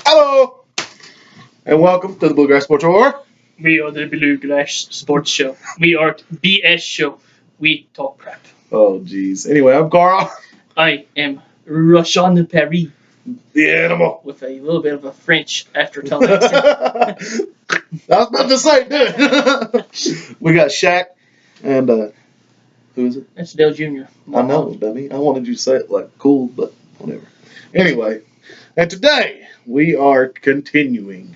Hello, and welcome to the Bluegrass Sports Hour. We are the Bluegrass Sports Show. We are BS Show. We talk crap. Oh, jeez. Anyway, I'm Carl, I am Roshan Paris the animal. with a little bit of a French aftertone accent. I was about to say, dude. We got Shaq and who is it? That's Dale Jr. I know, dummy. I wanted you to say it like cool, but whatever. Anyway, and today we are continuing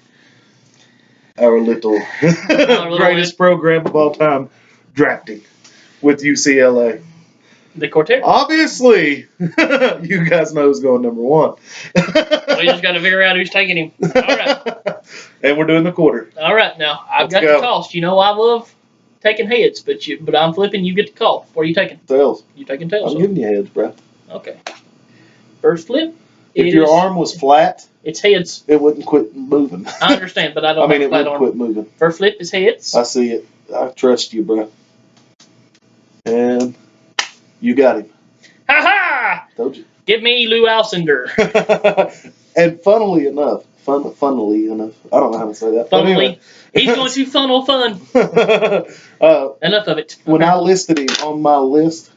our little greatest program of all time, drafting with UCLA. The quartet. Obviously, you guys know who's going number one. We just got to figure out who's taking him. All right. And we're doing the quarter. All right. Now, I've Let's got go. the toss. You know I love taking heads, but I'm flipping. You get the call. What are you taking? Tails. You taking tails? I'm giving you heads, bro. Okay. First flip. If your arm was flat, It's heads. it wouldn't quit moving. I understand, but I don't I mean, have it a flat would arm. quit moving. First flip is heads. I see it. I trust you, bro. And you got him. Ha ha! Told you. Give me Lou Alcindor. And funnily enough, I don't know how to say that. but Funnily. He's going to funnel fun. anyway. Enough of it. When I listed him on my list,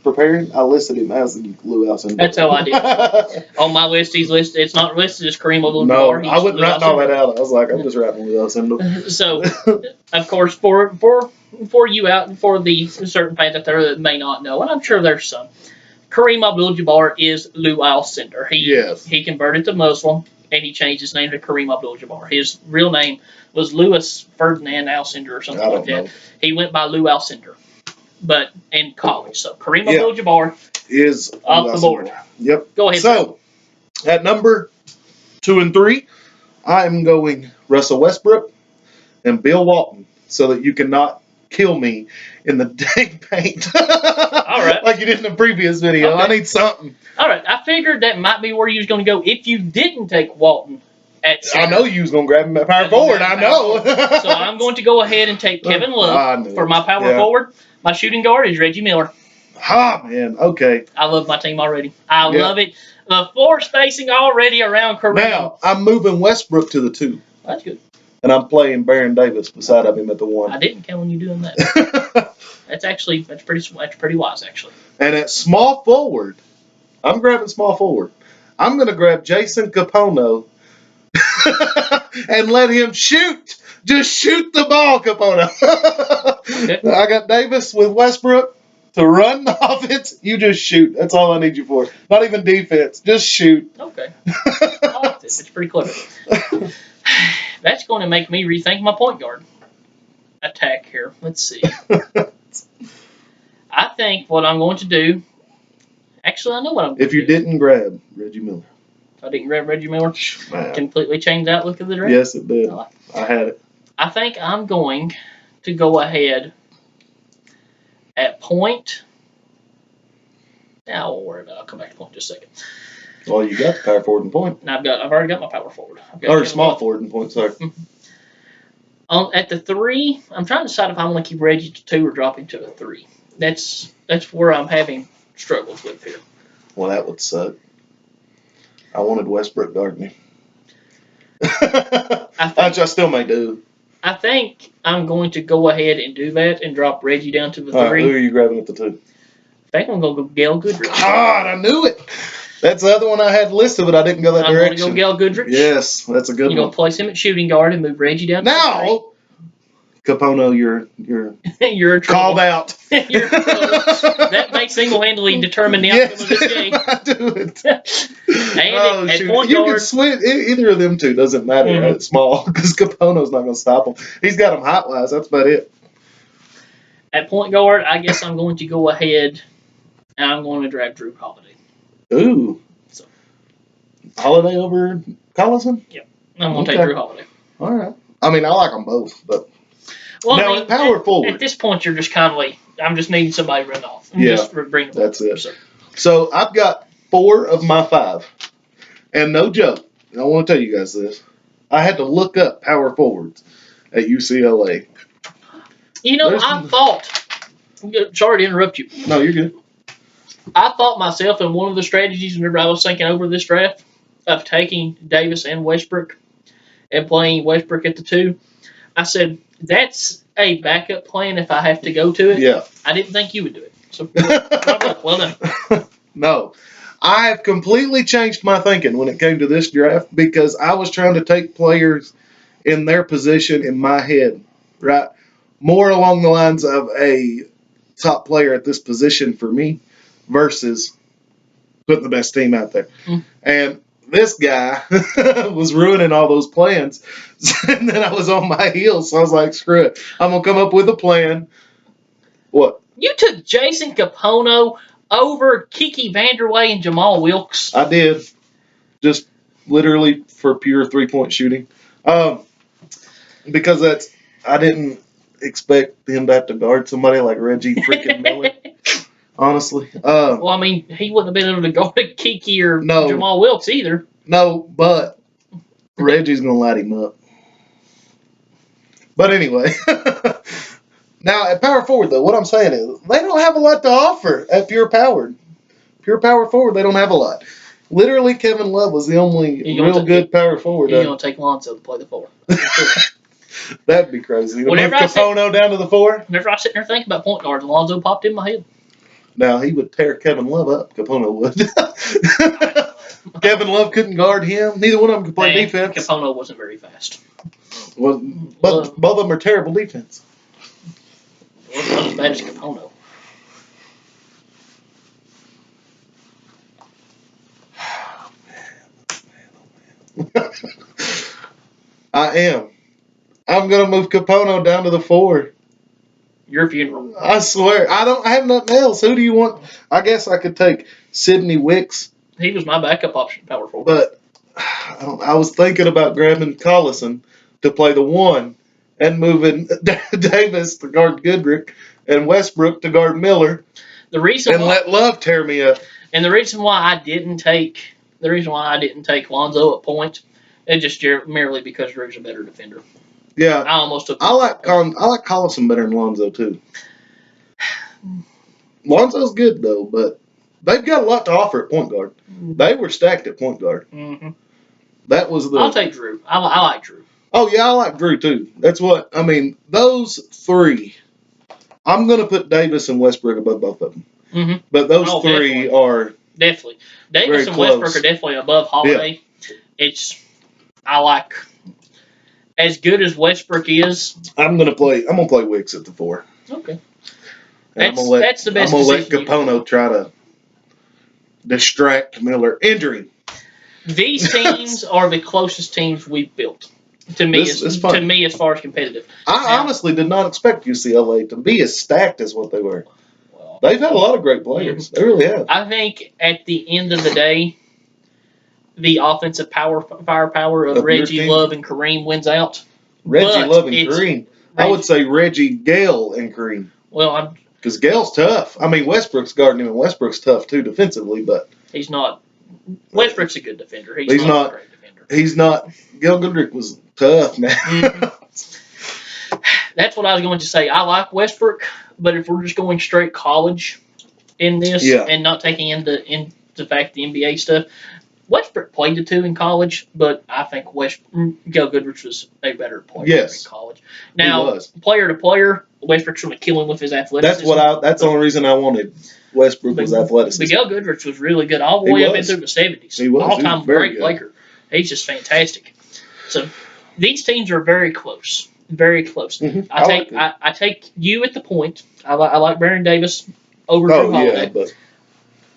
preparing, I listed him as Lou Alcindor. That's how I did. On my list, he's listed. It's not listed as Kareem No, Abdul-Jabbar. I wouldn't write all that out. I was like, I'm just writing Lou Alcindor. So, of course, for you out, for the certain fans out there that may not know, and I'm sure there's some, Kareem Abdul-Jabbar is Lou Alcindor. Yes. He converted to Muslim, and he changed his name to Kareem Abdul-Jabbar. His real name was Louis Ferdinand Alcindor or something like that. know. He went by Lou Alcindor, but in college. So Kareem Yeah. Abdul-Jabbar Is off Lou the Alcindor. board. Yep. Go ahead. So, at number 2 and 3, I'm going Russell Westbrook and Bill Walton so that you cannot kill me in the dang paint. All right. Like you did in the previous video. Okay. I need something. All right, I figured that might be where you was going to go if you didn't take Walton at center. I know you was going to grab him at power forward. I know. So I'm going to go ahead and take Kevin I Love knew for it. my power Yeah. forward. My shooting guard is Reggie Miller. Ah, man. Okay. I love my team already. I Yeah. love it. The floor spacing already around Kareem. Now, I'm moving Westbrook to the 2, That's good. and I'm playing Baron Davis beside of him at the 1. I didn't count on you doing that. That's pretty wise actually. And at small forward, I'm grabbing small forward. I'm going to grab Jason Capono and let him shoot. Just shoot the ball, Capono. Okay. I got Davis with Westbrook to run the offense. You just shoot. That's all I need you for. Not even defense. Just shoot. Okay. I like this. It's pretty clever. That's going to make me rethink my point guard attack here. Let's see. I think what I'm going to do. Actually, I know what I'm going to do. If you didn't grab Reggie Miller. If I didn't grab Reggie Miller, Man. completely change the outlook of the draft. Yes, it did. I like it. I had it. I think I'm going to go ahead at point. Now I won't worry about it. I'll come back to point in just a second. Well, you got the power forward and point. And I've already got my power forward. I've got Or Kevin small Love. forward and point, sorry. At the 3, I'm trying to decide if I want to keep Reggie to 2 or drop him to a 3. That's where I'm having struggles with here. Well, that would suck. I wanted Westbrook guarding him. Which I still may do. I think I'm going to go ahead and do that and drop Reggie down to the 3. All right, who are you grabbing at the 2? I think I'm going to go Gail Goodrich. God, I knew it. That's the other one I had listed, but I didn't go that I'm going to direction. go Gail Goodrich. Yes, that's a good You're going one. to place him at shooting guard and move Reggie down to Now, Capono, you're the 3. You're in trouble. called out. You're in trouble. That may single-handedly determine the outcome of this game. I do it. And at shoot. point You can guard, switch. Either of them two doesn't matter Mhm. at small because Capono's not going to stop him. He's got him height-wise. That's about it. at point guard, I guess I'm going to go ahead and I'm going to draft Drew Holiday. Ooh. So. Holiday over Collison? I'm going to Okay. take Drew Holiday. All right. I mean, I like them both, but Well, now I mean, at power forward, At this point, you're just kind of like, I'm just needing somebody to run off. Yeah, Just bring them that's up. it. So, so I've got 4 of my 5, and no joke. And I want to tell you guys this. I had to look up power forwards at UCLA. you know, There's- I thought, sorry to interrupt you, No, you're good. I thought myself in one of the strategies whenever I was thinking over this draft, of taking Davis and Westbrook and playing Westbrook at the 2, I said, that's a backup plan if I have to go to it. Yeah. I didn't think you would do it. So, well done. No. I have completely changed my thinking when it came to this draft because I was trying to take players in their position in my head, right? More along the lines of a top player at this position for me versus putting the best team out there. Mm. And this guy was ruining all those plans. And then I was on my heels, so I was like, screw it. I'm going to come up with a plan. What? You took Jason Capono over Kiki Vanderway and Jamal Wilkes. I did. Just literally for pure three-point shooting. Because I didn't expect him to have to guard somebody like Reggie freaking Miller. Honestly. Well, I mean, he wouldn't have been able to guard Kiki or Jamal Wilkes either. No, but Reggie's going to light him up. But anyway. Now, at power forward, though, what I'm saying is they don't have a lot to offer at pure power. Pure power forward, they don't have a lot. Literally, Kevin Love was the only real good power forward. He's going to take Lonzo to play the 4. That'd be crazy. Move Capono down to the 4? Whenever I sit there thinking about point guard, Lonzo popped in my head. Now, he would tear Kevin Love up. Capono would. Kevin Love couldn't guard him. Neither one of them could play defense. Capono wasn't very fast. Well, but both of them are terrible defense. Wasn't as bad as Capono. I am. I'm going to move Capono down to the 4. Your funeral. I swear. I have nothing else. Who do you want? I guess I could take Sidney Wicks. He was my backup option, power forward. But I was thinking about grabbing Collison to play the 1 and moving Davis to guard Goodrick and Westbrook to guard Miller. Let Love tear me up. And the reason why I didn't take Lonzo at point is just merely because Drew's a better defender. Yeah, I almost took. I like Collison better than Lonzo too. Lonzo's good though, but they've got a lot to offer at point guard. They were stacked at point guard. Mm-hmm. That was the. I'll take Drew. I like Drew. Oh yeah, I like Drew too. That's what I mean. Those 3, I'm gonna put Davis and Westbrook above both of them. Mm-hmm. But those 3 are definitely Davis and Westbrook are definitely above Holiday. Yeah. I like. As good as Westbrook is, I'm gonna play Wicks at the 4. Okay. That's the best. I'm gonna let Capono try to distract Miller. Injury. These teams are the closest teams we've built. To me, as far as competitive. I honestly did not expect UCLA to be as stacked as what they were. Well, they've had a lot of great players. They really have. I think at the end of the day, the offensive firepower of Reggie, Love, and Kareem wins out. Reggie, Love, and Kareem. I would say Reggie, Gale, and Kareem. Well, because Gale's tough. I mean, Westbrook's guarding him, and Westbrook's tough too defensively, but he's not. Westbrook's a good defender. He's not a great defender. He's not. Gale Goodrick was tough, man. Mm-hmm. That's what I was going to say. I like Westbrook, but if we're just going straight college in this and not taking into the fact the NBA stuff. Westbrook played the 2 in college, but I think Gale Goodrich was a better player in college. Now, player to player, Westbrook's going to kill him with his athleticism. That's the only reason I wanted Westbrook was athleticism. But Gale Goodrich was really good all the way up into the 70s. He was. All-time great Laker. He's just fantastic. So these teams are very close. Very close. Mm-hmm. I take you at the point. I like Baron Davis over Drew Holiday. Yeah, but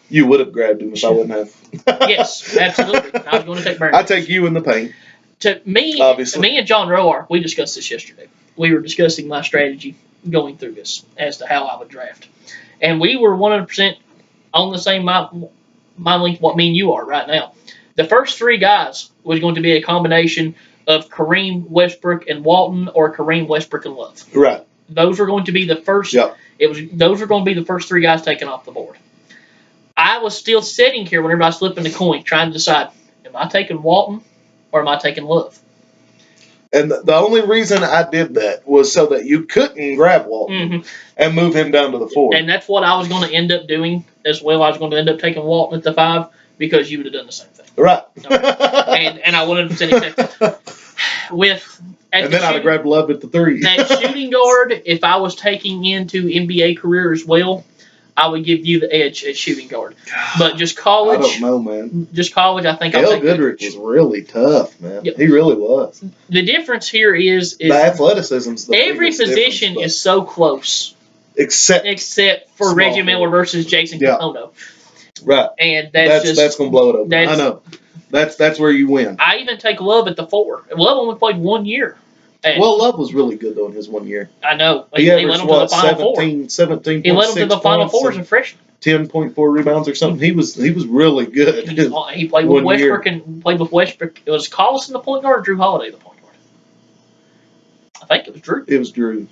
you would have grabbed him if I wouldn't have. Yes, absolutely. I was going to take Baron. I take you in the paint. To me, obviously. Me and John Roar, we discussed this yesterday. We were discussing my strategy going through this as to how I would draft. And we were 100% on the same mind length what me and you are right now. The first 3 guys was going to be a combination of Kareem, Westbrook, and Walton, or Kareem, Westbrook, and Love. Right. Those were going to be the first. Yep. Those were going to be the first 3 guys taken off the board. I was still sitting here whenever I was flipping the coin, trying to decide: am I taking Walton or am I taking Love? And the only reason I did that was so that you couldn't grab Walton and move him down to the 4. And that's what I was going to end up doing as well. I was going to end up taking Walton at the 5 because you would have done the same thing. Right. And I 100% accept that. And then I'd have grabbed Love at the 3. At shooting guard, if I was taking into NBA career as well, I would give you the edge at shooting guard. But just college. I don't know, man. Just college, I think I'll Gail take Goodrich was really tough, man. Yep. He really was. The difference here is the athleticism's the every position is so close. Except for Reggie Miller versus Jason Kapono. Right. And that's gonna blow it open. I know. That's where you win. I even take Love at the 4. Love only played 1 year. Well, Love was really good though in his 1 year. I know. He averaged, he led him to the Final Four as a freshman. 10.4 rebounds or something. He was really good. He played with Westbrook and played with Westbrook. It was Collison the point guard or Drew Holiday the point guard? I think it was Drew. It was Drew.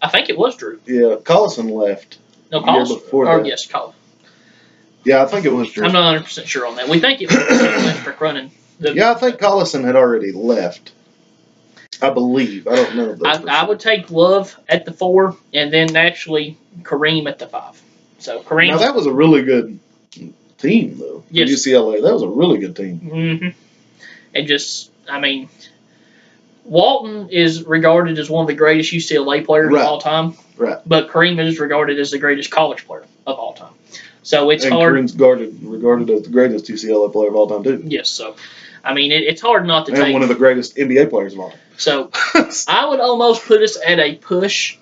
I think it was Drew. Yeah, Collison left. No, Collison. Before or that. Yes, Collison. Yeah, I think it was Drew. I'm not 100% sure on that. We think it was Westbrook running. I think Collison had already left. I believe. I don't know. I would take Love at the 4, and then naturally Kareem at the 5. So Kareem. Now that was a really good team, though. Yes. UCLA. That was a really good team. Mm-hmm. And just, I mean, Walton is regarded as one of the greatest UCLA players of all time. Right. But Kareem is regarded as the greatest college player of all time. So it's hard. Kareem's regarded as the greatest UCLA player of all time, too. Yes. So, I mean, it's hard not to take. And one of the greatest NBA players of all time. So, I would almost put us at a push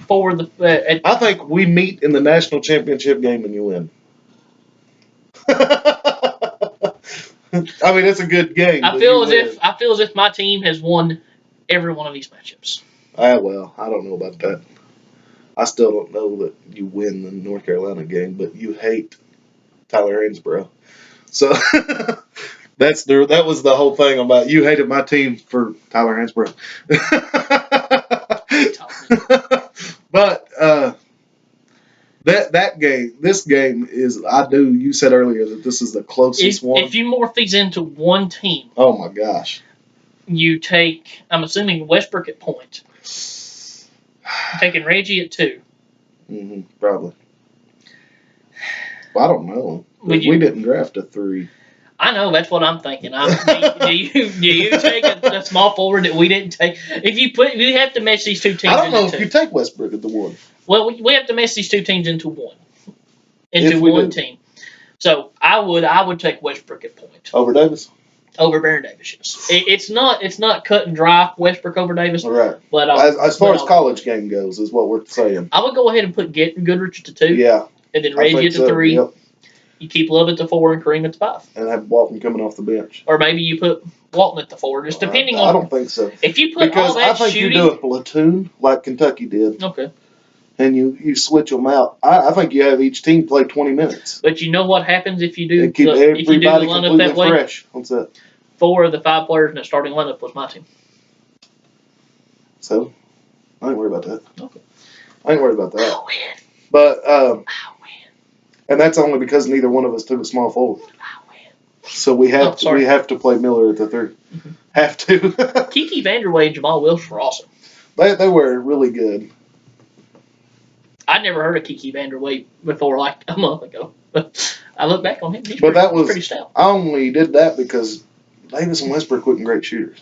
for the. I think we meet in the national championship game and you win. I mean, it's a good game. I feel as if my team has won every one of these matchups. Well, I don't know about that. I still don't know that you win the North Carolina game, but you hate Tyler Hansbrough. So that was the whole thing about you hated my team for Tyler Hansbrough. But this game is, you said earlier that this is the closest one. If you morph these into one team. Oh my gosh. You take, I'm assuming Westbrook at point. Taking Reggie at 2. Mm-hmm, probably. Well, I don't know. We didn't draft a 3. I know, that's what I'm thinking. Do you take a small forward that we didn't take? We have to mesh these two teams. I don't know if you take Westbrook at the 1. Well, we have to mesh these two teams into one. One team. So I would take Westbrook at point. Over Davis? Over Baron Davis, yes. It's not cut and dry Westbrook over Davis. Right. But as far as college game goes, is what we're saying. I would go ahead and put Goodrich at the 2. Yeah. And then Reggie at the 3. Yep. You keep Love at the 4 and Kareem at the 5. And have Walton coming off the bench. Or maybe you put Walton at the 4, just depending on. I don't think so. If you put all that shooting. You do a platoon like Kentucky did. Okay. And you switch them out. I think you have each team play 20 minutes. But you know what happens if you do and keep everybody the lineup that way? Fresh. What's that? 4 of the 5 players in the starting lineup was my team. So, I ain't worried about that. Okay. I ain't worried about that. I'll win. But I'll win. And that's only because neither one of us took a small forward. I'll win. So we have to play Miller at the 3. Mm-hmm. Have to. Kiki Vanderway and Jamal Wilson were awesome. They were really good. I'd never heard of Kiki Vanderway before, like a month ago. But I look back on him. He's pretty stout. I only did that because Davis and Westbrook weren't great shooters.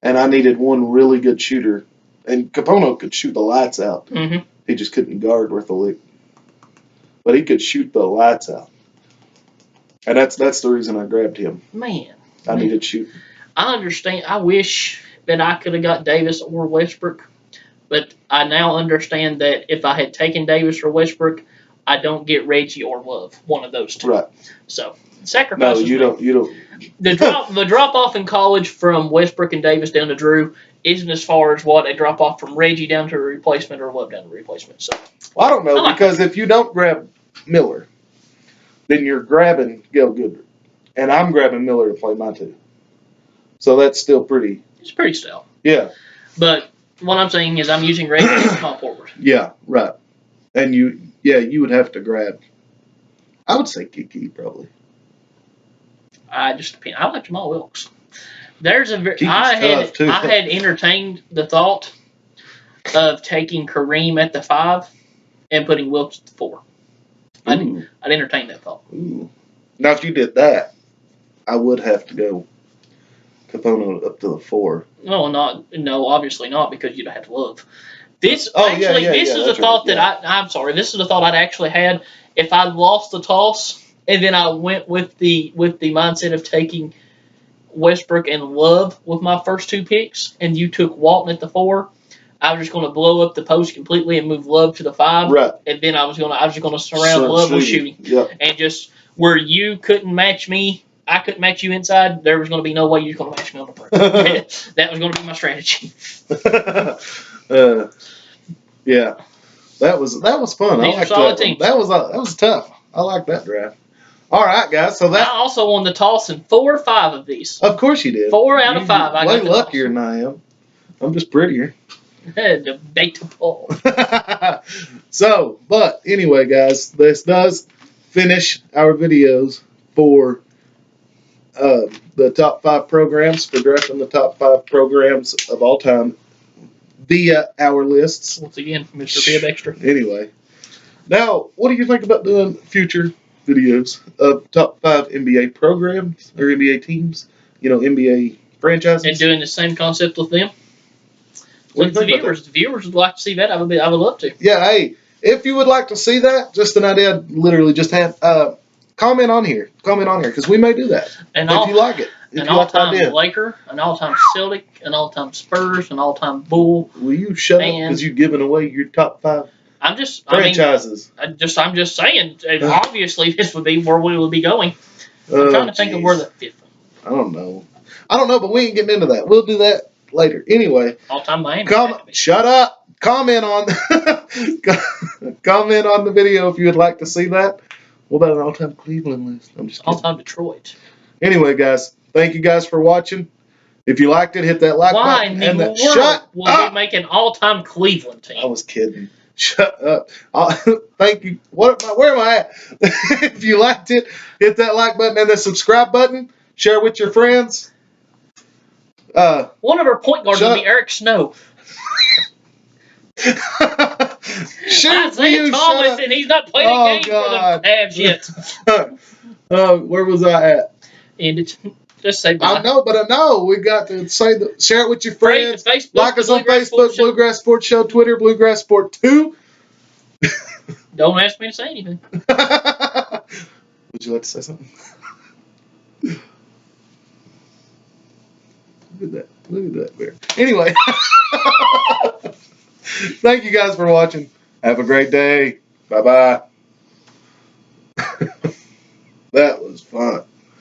And I needed one really good shooter. And Kapono could shoot the lights out. Mm-hmm. He just couldn't guard worth a lick. But he could shoot the lights out. And that's the reason I grabbed him. I needed shooting. I understand. I wish that I could have got Davis or Westbrook. But I now understand that if I had taken Davis or Westbrook, I don't get Reggie or Love, one of those two. Right. So, sacrifices. No, you don't. The drop off in college from Westbrook and Davis down to Drew isn't as far as what a drop off from Reggie down to a replacement or Love down to a replacement. So, well, I don't know, because if you don't grab Miller, then you're grabbing Gail Goodrich. And I'm grabbing Miller to play my 2. So that's still pretty. It's pretty stout. Yeah. But what I'm saying is I'm using Reggie as a small forward. Yeah, right. And you would have to grab. I would say Kiki probably. I like Jamal Wilkes. I had entertained the thought of taking Kareem at the 5 and putting Wilkes at the 4. I'd entertain that thought. Ooh. Now, if you did that, I would have to go Capono up to the 4. No, obviously not, because you'd have to love. This is a thought I'm sorry. This is a thought I'd actually had if I lost the toss and then I went with the mindset of taking Westbrook and Love with my first 2 picks, and you took Walton at the 4. I was just going to blow up the post completely and move Love to the 5, right? And then I was just going to surround Love with shooting, and just where you couldn't match me. I couldn't match you inside. There was going to be no way you were going to match me on the perimeter. That was going to be my strategy. Yeah, that was fun. These are solid teams. That was tough. I like that draft. All right, guys. So I also won the toss in 4 or 5 of these. Of course you did. 4 out of 5. I got way luckier than I am. I'm just prettier. Debatable. So, but anyway, guys, this does finish our videos for the top 5 programs, for drafting the top 5 programs of all time via our lists. Once again, Mr. Bibb Extra. Anyway, now, what do you think about doing future videos of top 5 NBA programs or NBA teams? NBA franchises, and doing the same concept with them. The viewers would like to see that. I would love to. Yeah, hey, if you would like to see that, just an idea. Literally, just have comment on here. Comment on here, because we may do that. And if you like it. An all-time Laker, an all-time Celtic, an all-time Spurs, an all-time Bull. Will you shut up because you're giving away your top 5 franchises? I'm just saying. Obviously, this would be where we would be going. I'm trying to think of where the 5th one. I don't know, but we ain't getting into that. We'll do that later. Anyway. All-time Miami. Shut up. Comment on the video if you would like to see that. What about an all-time Cleveland list? I'm just kidding. All-time Detroit. Anyway, guys, thank you guys for watching. If you liked it, hit that like button. Why in the world will we make an all-time Cleveland team? I was kidding. Shut up. Thank you. Where am I at? If you liked it, hit that like button and the subscribe button. Share with your friends. One of our point guards will be Eric Snow. Isaiah Thomas, and he's not playing a game for the Cavs yet. Where was I at? And just say bye. I know. We got to share it with your friends. Like us on Facebook, Bluegrass Sports Show, Twitter, Bluegrass Sport 2. Don't ask me to say anything. Would you like to say something? Look at that bear. Anyway. Thank you guys for watching. Have a great day. Bye-bye. That was fun.